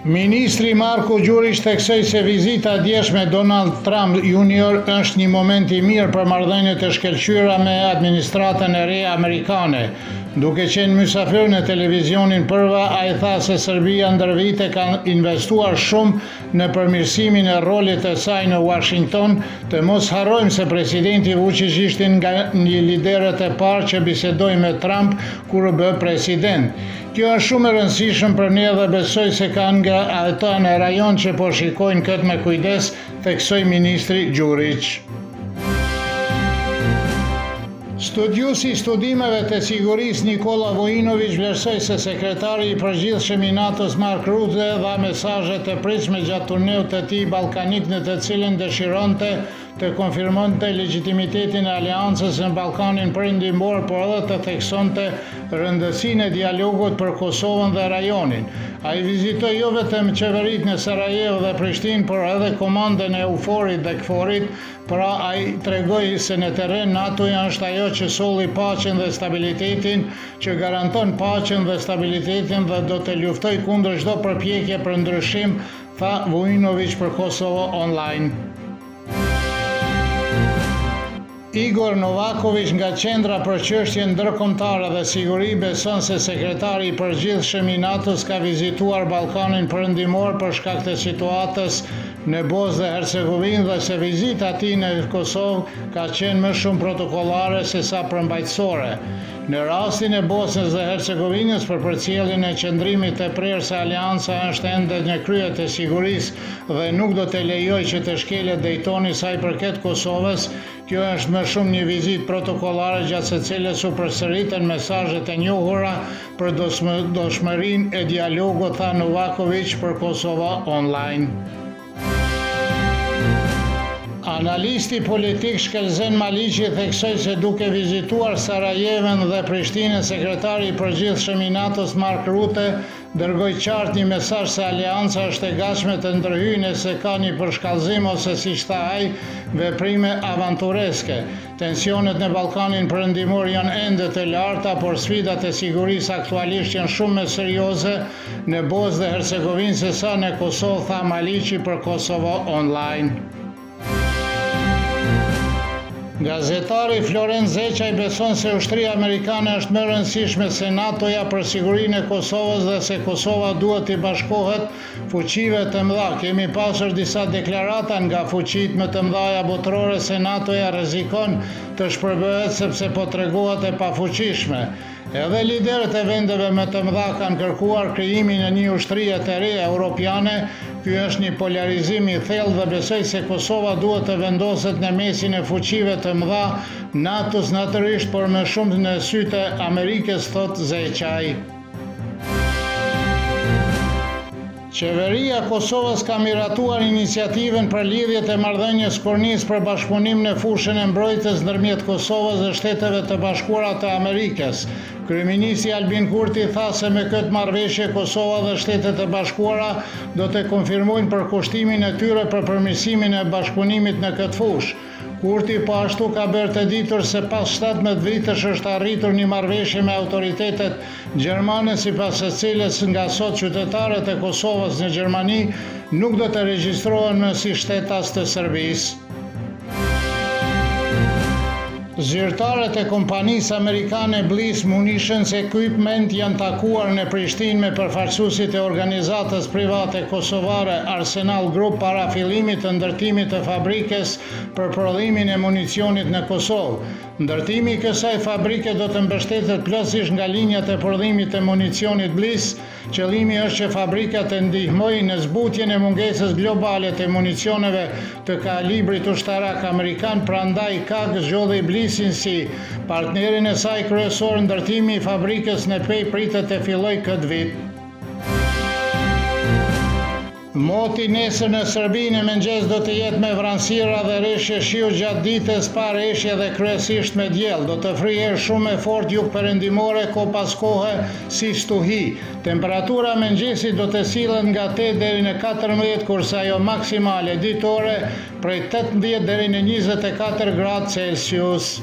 Ministri Marko Gjuriç theksoi se vizita e djeshme e Donald Trump Jr. është një moment I mirë për marrëdhëniet e shkëlqyera me administratën e re amerikane. Duke qenë mysafir në televizionin përva, ai tha se Serbia ndër vite ka investuar shumë në përmirësimin e rolit të saj në Washington. Të mos harrojmë se presidenti Vučić ishte nga një liderët e parë që bisedoi me Trump kur u bë president. Kjo është shumë e rëndësishme për ne dhe besoj se kanë nga ata në rajon që po shikojnë këtë me kujdes, theksoi ministri Gjuriç. Studiusi I studimeve të sigurisë Nikola Vojinović vlerësoi se sekretari I përgjithshëm I NATO-s Mark Rutte dha mesazhe të pritshme gjatë turneut të tij ballkanik në të cilën dëshironte të konfirmonte legitimitetin e aleancës në Ballkanin Perëndimor, por edhe të theksonte rëndësinë e dialogut për Kosovën dhe rajonin. Ai vizitoi jo vetëm qeveritë në Sarajevo dhe Prishtinë, por edhe komandën e EUFOR-it dhe KFOR-it. Pra ai tregoi se në terren NATO-ja është ajo që solli paqen dhe stabilitetin, që garanton paqen dhe stabilitetin dhe do të luftoj kundër çdo përpjekje për ndryshim, tha Vojinović për Kosovo Online. Igor Novaković nga Qendra për Çështje Ndërkombëtare dhe Siguri beson se sekretari I përgjithshëm I NATO-s ka vizituar Ballkanin Perëndimor për shkak të situatës në Bosnë dhe Hercegovinë dhe se vizita e tij në Kosovë ka qenë më shumë protokollare se sa përmbajtësore. Në rastin e Bosnës dhe Hercegovinës, për përcjelljen e qëndrimit të prerë se Aleanca është ende në krye të sigurisë dhe nuk do të lejojë që të shkelet Daytoni sa I përket Kosovës, kjo është më shumë një vizitë protokollare gjatë së cilës u përsëriten mesazhet e njohura për dëshmërinë e dialogut, tha Novaković për Kosova Online. Analisti politik Shkelzen Maliqi theksoi se duke vizituar Sarajevën dhe Prishtinën, sekretari I përgjithshëm I NATO-s Mark Rutte dërgoi qartë një mesazh se Aleanca është e gatshme të ndërhyjë nëse ka një përshkallëzim ose siç tha ai, veprime avantureske. Tensionet në Ballkanin Perëndimor janë ende të larta, por sfidat e sigurisë aktualisht janë shumë më serioze në Bosnë dhe Hercegovinë se sa në Kosovë, tha Maliqi për Kosovo Online. Gazetari Florent Zeçaj beson se ushtria amerikane është më e rëndësishme se NATO-ja për sigurinë e Kosovës dhe se Kosova duhet të bashkohet fuqive të mëdha. Kemi pasur disa deklarata nga fuqitë më të mëdha botërore se NATO-ja rrezikon të shpërbëhet sepse po tregohet e pafuqishme. Edhe liderët e vendeve më të mëdha kanë kërkuar krijimin e një ushtrie të re europiane. Ky është një polarizim I thellë dhe besoj se Kosova duhet të vendoset në mesin e fuqive të mëdha NATO-s natyrisht, por më shumë në sytë e Amerikës, thot Zeçaj. Qeveria e Kosovës ka miratuar iniciativën për lidhjet e marrëdhënies kornisë për bashkëpunim në fushën e mbrojtjes ndërmjet Kosovës dhe Shteteve të Bashkuara të Amerikës. Kryeministri Albin Kurti tha se me këtë marrëveshje Kosova dhe Shtetet e Bashkuara do të konfirmojnë përkushtimin e tyre për përmirësimin e bashkëpunimit në këtë fushë. Kurti po ashtu ka bërë të ditur se pas 17 vitesh është arritur një marrëveshje me autoritetet gjermane, sipas së cilës nga sot qytetarët e Kosovës në Gjermani nuk do të regjistrohen më si shtetas të Serbisë. Zyrtarët e kompanisë amerikane Bliss Munitions Equipment janë takuar në Prishtinë me përfaqësuesit e organizatës private kosovare Arsenal Group para fillimit të ndërtimit të fabrikës për prodhimin e municionit në Kosovë. Ndërtimi I kësaj fabrike do të mbështetet plotësisht nga linjat e prodhimit të municionit Bliss. Qëllimi është që fabrika të ndihmojë në zbutjen e mungesës globale të municioneve të kalibrit ushtarak amerikan, prandaj KAG zgjodhi Blissin si partnerin e saj kryesor. Ndërtimi I fabrikës në Pej pritet të fillojë këtë vit. Moti nesër në Serbi në mëngjes do të jetë me vranësira dhe reshje shiu gjatë ditës, pa reshje dhe kryesisht me diell. Do të frihej shumë e fortë jugperëndimore, ko pas kohe si stuhi. Temperatura mëngjesit do të sillet nga 8 deri në 14, kurse ajo maksimale ditore prej 18 deri në 24 gradë Celsius.